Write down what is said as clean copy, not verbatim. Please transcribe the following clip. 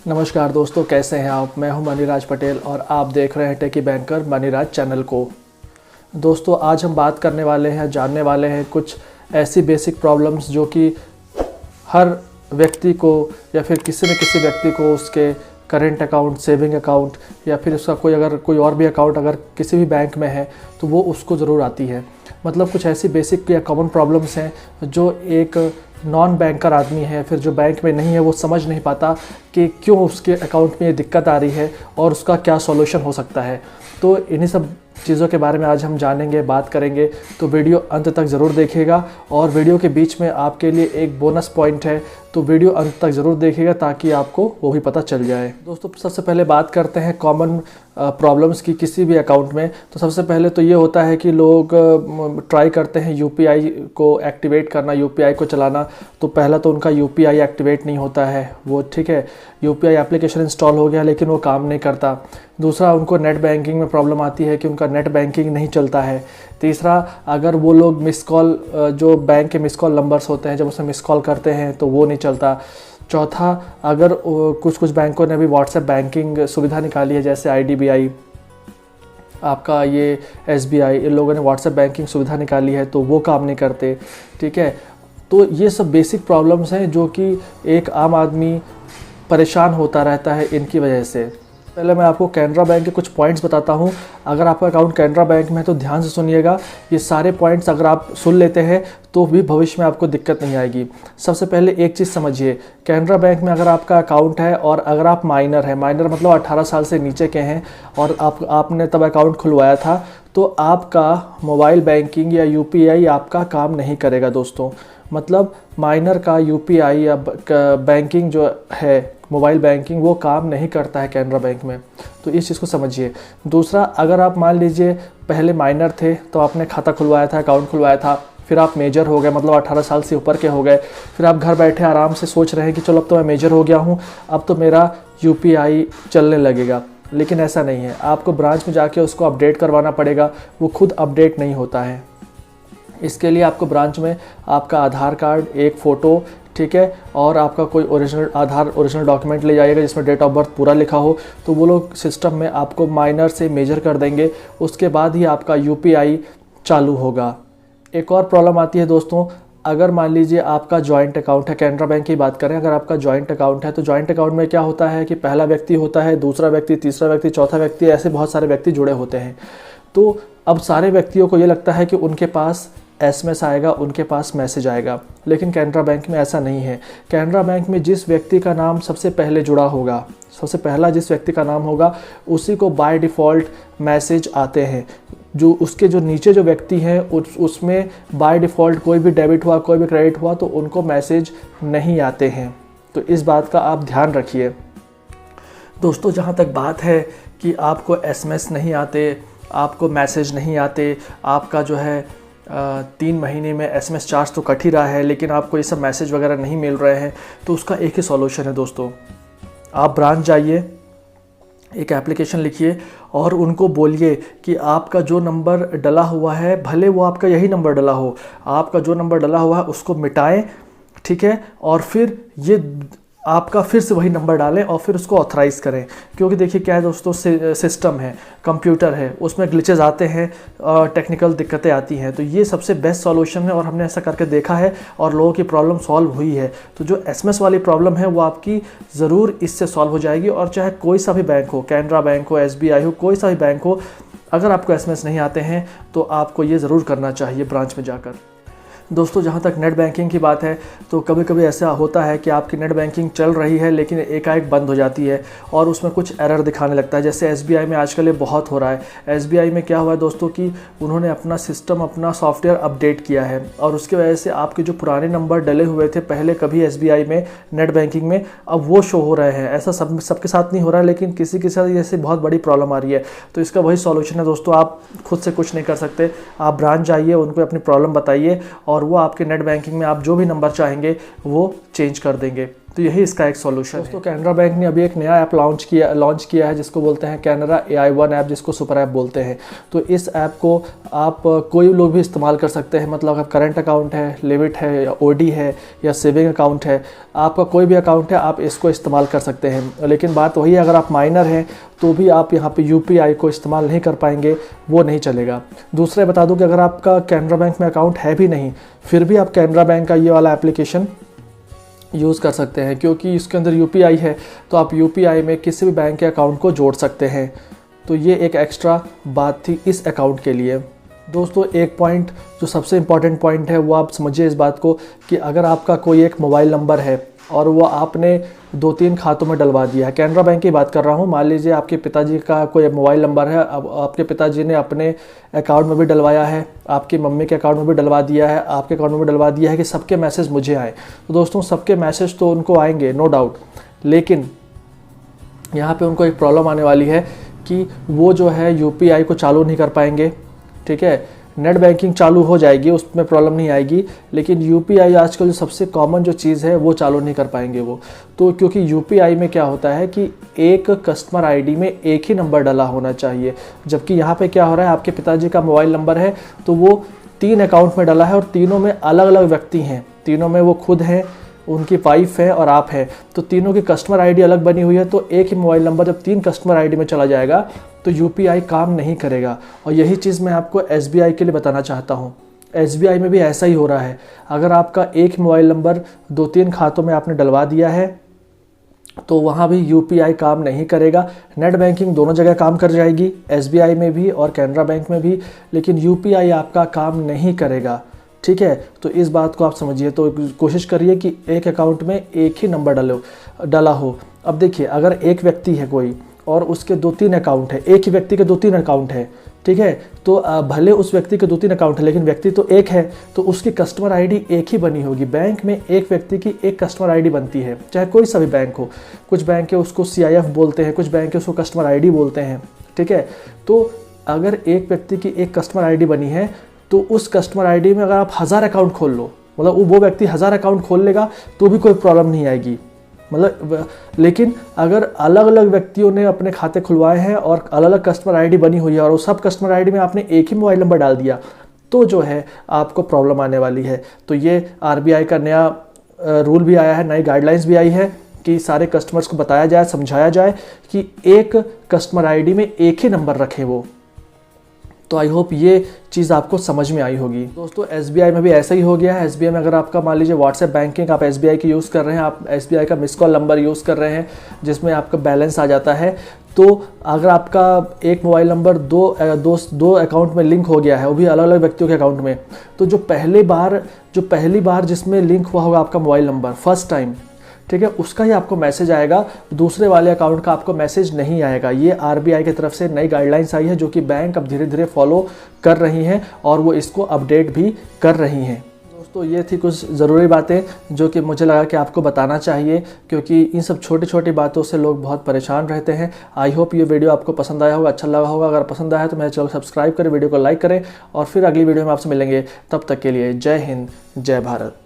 नमस्कार दोस्तों, कैसे हैं आप। मैं हूं मनीराज पटेल और आप देख रहे हैं टेकी बैंकर मनीराज चैनल को। दोस्तों, आज हम बात करने वाले हैं, जानने वाले हैं कुछ ऐसी बेसिक प्रॉब्लम्स जो कि हर व्यक्ति को या फिर किसी न किसी व्यक्ति को उसके करेंट अकाउंट, सेविंग अकाउंट या फिर उसका कोई और भी अकाउंट अगर किसी भी बैंक में है तो वो उसको ज़रूर आती है। मतलब कुछ ऐसी बेसिक या कॉमन प्रॉब्लम्स हैं जो एक नॉन बैंकर आदमी है, फिर जो बैंक में नहीं है, वो समझ नहीं पाता कि क्यों उसके अकाउंट में ये दिक्कत आ रही है और उसका क्या सॉल्यूशन हो सकता है। तो इन्हीं सब चीज़ों के बारे में आज हम जानेंगे, बात करेंगे। तो वीडियो अंत तक ज़रूर देखिएगा और वीडियो के बीच में आपके लिए एक बोनस पॉइंट है, तो वीडियो अंत तक ज़रूर देखिएगा ताकि आपको वो भी पता चल जाए। दोस्तों, सबसे पहले बात करते हैं कॉमन प्रॉब्लम्स की किसी भी अकाउंट में। तो सबसे पहले तो ये होता है कि लोग ट्राई करते हैं यूपीआई को एक्टिवेट करना, यूपीआई को चलाना। तो पहला तो उनका यूपीआई एक्टिवेट नहीं होता है, वो ठीक है, यूपीआई एप्लीकेशन इंस्टॉल हो गया लेकिन वो काम नहीं करता। दूसरा, उनको नेट बैंकिंग में प्रॉब्लम आती है कि उनका नेट बैंकिंग नहीं चलता है। तीसरा, अगर वो लोग मिस कॉल, जो बैंक के मिस कॉल नंबर्स होते हैं, जब उसमें मिस कॉल करते हैं तो वो नहीं चलता। चौथा, अगर कुछ बैंकों ने भी व्हाट्सएप बैंकिंग सुविधा निकाली है, जैसे आईडीबीआई, आपका ये एसबीआई, इन लोगों ने व्हाट्सएप बैंकिंग सुविधा निकाली है तो वो काम नहीं करते। ठीक है, तो ये सब बेसिक प्रॉब्लम्स हैं जो कि एक आम आदमी परेशान होता रहता है इनकी वजह से। पहले मैं आपको कैनरा बैंक के कुछ पॉइंट्स बताता हूं। अगर आपका अकाउंट कैनरा बैंक में है तो ध्यान से सुनिएगा। ये सारे पॉइंट्स अगर आप सुन लेते हैं तो भी भविष्य में आपको दिक्कत नहीं आएगी। सबसे पहले एक चीज़ समझिए, कैनरा बैंक में अगर आपका अकाउंट है और अगर आप माइनर हैं, माइनर मतलब 18 साल से नीचे के हैं और आपने तब अकाउंट खुलवाया था, तो आपका मोबाइल बैंकिंग या यूपीआई आपका काम नहीं करेगा दोस्तों। मतलब माइनर का यूपीआई या बैंकिंग जो है, मोबाइल बैंकिंग, वो काम नहीं करता है कैनरा बैंक में। तो इस चीज़ को समझिए। दूसरा, अगर आप मान लीजिए पहले माइनर थे तो आपने खाता खुलवाया था, अकाउंट खुलवाया था, फिर आप मेजर हो गए, मतलब 18 साल से ऊपर के हो गए, फिर आप घर बैठे आराम से सोच रहे हैं कि चलो अब तो मैं मेजर हो गया हूँ, अब तो मेरा यूपीआई चलने लगेगा। लेकिन ऐसा नहीं है, आपको ब्रांच में जाके उसको अपडेट करवाना पड़ेगा। वो खुद अपडेट नहीं होता है। इसके लिए आपको ब्रांच में आपका आधार कार्ड, एक फ़ोटो, ठीक है, और आपका कोई ओरिजिनल डॉक्यूमेंट ले जाइएगा जिसमें डेट ऑफ बर्थ पूरा लिखा हो। तो वो लोग सिस्टम में आपको माइनर से मेजर कर देंगे, उसके बाद ही आपका यूपीआई चालू होगा। एक और प्रॉब्लम आती है दोस्तों, अगर मान लीजिए आपका जॉइंट अकाउंट है, कैनरा बैंक की बात करें, अगर आपका जॉइंट अकाउंट है तो जॉइंट अकाउंट में क्या होता है कि पहला व्यक्ति होता है, दूसरा व्यक्ति, तीसरा व्यक्ति, चौथा व्यक्ति, ऐसे बहुत सारे व्यक्ति जुड़े होते हैं। तो अब सारे व्यक्तियों को ये लगता है कि उनके पास एसएमएस आएगा, उनके पास मैसेज आएगा, लेकिन कैनरा बैंक में ऐसा नहीं है। कैनरा बैंक में जिस व्यक्ति का नाम सबसे पहले जुड़ा होगा, सबसे पहला जिस व्यक्ति का नाम होगा, उसी को बाय डिफ़ॉल्ट मैसेज आते हैं। जो उसके जो नीचे जो व्यक्ति हैं उसमें बाय डिफ़ॉल्ट कोई भी डेबिट हुआ, कोई भी क्रेडिट हुआ तो उनको मैसेज नहीं आते हैं। तो इस बात का आप ध्यान रखिए दोस्तों। जहाँ तक बात है कि आपको एसएमएस नहीं आते, आपको मैसेज नहीं आते, आपका जो है 3 महीने में एसएमएस चार्ज तो कट ही रहा है लेकिन आपको ये सब मैसेज वगैरह नहीं मिल रहे हैं, तो उसका एक ही सॉल्यूशन है दोस्तों। आप ब्रांच जाइए, एक एप्लीकेशन लिखिए और उनको बोलिए कि आपका जो नंबर डला हुआ है, भले वो आपका यही नंबर डला हो, आपका जो नंबर डला हुआ है उसको मिटाएं, ठीक है, और फिर ये आपका फिर से वही नंबर डालें और फिर उसको ऑथराइज़ करें। क्योंकि देखिए क्या है दोस्तों, सिस्टम है, कंप्यूटर है, उसमें ग्लिचेस आते हैं, टेक्निकल दिक्कतें आती हैं। तो ये सबसे बेस्ट सॉल्यूशन है और हमने ऐसा करके देखा है और लोगों की प्रॉब्लम सॉल्व हुई है। तो जो एसएमएस वाली प्रॉब्लम है वो आपकी ज़रूर इससे सॉल्व हो जाएगी। और चाहे कोई सा भी बैंक हो, कैनरा बैंक हो, एसबीआई हो, कोई सा भी बैंक हो, अगर आपको एसएमएस नहीं आते हैं तो आपको ये ज़रूर करना चाहिए ब्रांच में जाकर। दोस्तों, जहाँ तक नेट बैंकिंग की बात है तो कभी कभी ऐसा होता है कि आपकी नेट बैंकिंग चल रही है लेकिन एकाएक बंद हो जाती है और उसमें कुछ एरर दिखाने लगता है। जैसे एसबीआई में आजकल ये बहुत हो रहा है। एसबीआई में क्या हुआ है दोस्तों कि उन्होंने अपना सिस्टम, अपना सॉफ्टवेयर अपडेट किया है और उसकी वजह से आपके जो पुराने नंबर डले हुए थे पहले कभी एसबीआई में नेट बैंकिंग में, अब वो शो हो रहे हैं। ऐसा सबके साथ नहीं हो रहा है लेकिन किसी के साथ ऐसी बहुत बड़ी प्रॉब्लम आ रही है। तो इसका वही सॉल्यूशन है दोस्तों, आप खुद से कुछ नहीं कर सकते। आप ब्रांच जाइए, उनको अपनी प्रॉब्लम बताइए और वो आपके नेट बैंकिंग में आप जो भी नंबर चाहेंगे वो चेंज कर देंगे। तो यही इसका एक सॉल्यूशन है। दोस्तों कैनरा बैंक ने अभी एक नया ऐप लॉन्च किया है जिसको बोलते हैं कैनरा AI1 ऐप, जिसको सुपर ऐप बोलते हैं। तो इस ऐप को आप कोई लोग भी इस्तेमाल कर सकते हैं। मतलब अगर करंट अकाउंट है, लिमिट है, या OD है, या सेविंग अकाउंट है, आपका कोई भी अकाउंट है, आप इसको इस्तेमाल कर सकते हैं। लेकिन बात वही है, अगर आप माइनर हैं तो भी आप यहाँ पे UPI को इस्तेमाल नहीं कर पाएंगे, वो नहीं चलेगा। दूसरे बता दूं कि अगर आपका कैनरा बैंक में अकाउंट है भी नहीं, फिर भी आप कैनरा बैंक का ये वाला एप्लीकेशन यूज़ कर सकते हैं, क्योंकि इसके अंदर UPI है। तो आप UPI में किसी भी बैंक के अकाउंट को जोड़ सकते हैं। तो ये एक एक्स्ट्रा बात थी इस अकाउंट के लिए। दोस्तों एक पॉइंट जो सबसे इम्पॉर्टेंट पॉइंट है वो आप समझिए इस बात को कि अगर आपका कोई एक मोबाइल नंबर है और वो आपने 2-3 खातों में डलवा दिया है, कैनरा बैंक की बात कर रहा हूँ। मान लीजिए आपके पिताजी का कोई मोबाइल नंबर है, अब आपके पिताजी ने अपने अकाउंट में भी डलवाया है, आपकी मम्मी के अकाउंट में भी डलवा दिया है, आपके अकाउंट में भी डलवा दिया है कि सबके मैसेज मुझे आए। तो दोस्तों सबके मैसेज तो उनको आएंगे नो डाउट, लेकिन यहाँ पे उनको एक प्रॉब्लम आने वाली है कि वो जो है UPI को चालू नहीं कर पाएंगे। ठीक है, नेट बैंकिंग चालू हो जाएगी, उसमें प्रॉब्लम नहीं आएगी, लेकिन UPI आजकल जो सबसे कॉमन जो चीज़ है वो चालू नहीं कर पाएंगे वो। तो क्योंकि UPI में क्या होता है कि एक कस्टमर ID में एक ही नंबर डला होना चाहिए, जबकि यहाँ पे क्या हो रहा है, आपके पिताजी का मोबाइल नंबर है तो वो 3 अकाउंट में डला है और तीनों में अलग अलग व्यक्ति हैं, तीनों में वो खुद हैं, उनकी वाइफ है और आप हैं। तो तीनों की कस्टमर ID अलग बनी हुई है। तो एक ही मोबाइल नंबर जब 3 कस्टमर ID में चला जाएगा तो UPI काम नहीं करेगा। और यही चीज़ मैं आपको SBI के लिए बताना चाहता हूँ। SBI में भी ऐसा ही हो रहा है। अगर आपका एक मोबाइल नंबर 2-3 खातों में आपने डलवा दिया है तो वहाँ भी UPI काम नहीं करेगा। नेट बैंकिंग दोनों जगह काम कर जाएगी, SBI में भी और कैनरा बैंक में भी, लेकिन UPI आपका काम नहीं करेगा। ठीक है, तो इस बात को आप समझिए। तो कोशिश करिए कि एक अकाउंट में एक ही नंबर डला हो। अब देखिए, अगर एक व्यक्ति है कोई और उसके 2-3 अकाउंट है, एक ही व्यक्ति के 2-3 अकाउंट है, ठीक है, तो भले उस व्यक्ति के 2-3 अकाउंट है लेकिन व्यक्ति तो एक है, तो उसकी कस्टमर ID एक ही बनी होगी। बैंक में एक व्यक्ति की एक कस्टमर ID बनती है, चाहे कोई सा भी बैंक हो। कुछ बैंक है उसको CIF बोलते हैं, कुछ बैंक है उसको कस्टमर ID बोलते हैं। ठीक है, तो अगर एक व्यक्ति की एक कस्टमर ID बनी है तो उस कस्टमर ID में अगर आप 1000 अकाउंट खोल लो, मतलब वो व्यक्ति 1000 अकाउंट खोल लेगा तो भी कोई प्रॉब्लम नहीं आएगी। मतलब लेकिन अगर अलग अलग व्यक्तियों ने अपने खाते खुलवाए हैं और अलग अलग कस्टमर ID बनी हुई है और उस सब कस्टमर ID में आपने एक ही मोबाइल नंबर डाल दिया तो जो है आपको प्रॉब्लम आने वाली है। तो ये RBI का नया रूल भी आया है, नई गाइडलाइंस भी आई है कि सारे कस्टमर्स को बताया जाए, समझाया जाए कि एक कस्टमर ID में एक ही नंबर रखें वो। तो आई होप ये चीज़ आपको समझ में आई होगी। दोस्तों SBI में भी ऐसा ही हो गया है। SBI में अगर आपका मान लीजिए व्हाट्सएप बैंकिंग आप SBI की यूज़ कर रहे हैं, आप SBI का मिस कॉल नंबर यूज़ कर रहे हैं जिसमें आपका बैलेंस आ जाता है, तो अगर आपका एक मोबाइल नंबर दो अकाउंट में लिंक हो गया है, वो भी अलग अलग व्यक्तियों के अकाउंट में, तो जो पहली बार जिसमें लिंक हुआ होगा आपका मोबाइल नंबर फर्स्ट टाइम, ठीक है, उसका ही आपको मैसेज आएगा, दूसरे वाले अकाउंट का आपको मैसेज नहीं आएगा। ये RBI की तरफ से नई गाइडलाइंस आई है जो कि बैंक अब धीरे धीरे फॉलो कर रही हैं और वो इसको अपडेट भी कर रही हैं। दोस्तों ये थी कुछ ज़रूरी बातें जो कि मुझे लगा कि आपको बताना चाहिए, क्योंकि इन सब छोटी छोटी बातों से लोग बहुत परेशान रहते हैं। आई होप ये वीडियो आपको पसंद आया होगा, अच्छा लगा होगा। अगर पसंद आया तो मेरे चैनल को सब्सक्राइब करें, वीडियो को लाइक करें और फिर अगली वीडियो में आपसे मिलेंगे। तब तक के लिए जय हिंद, जय भारत।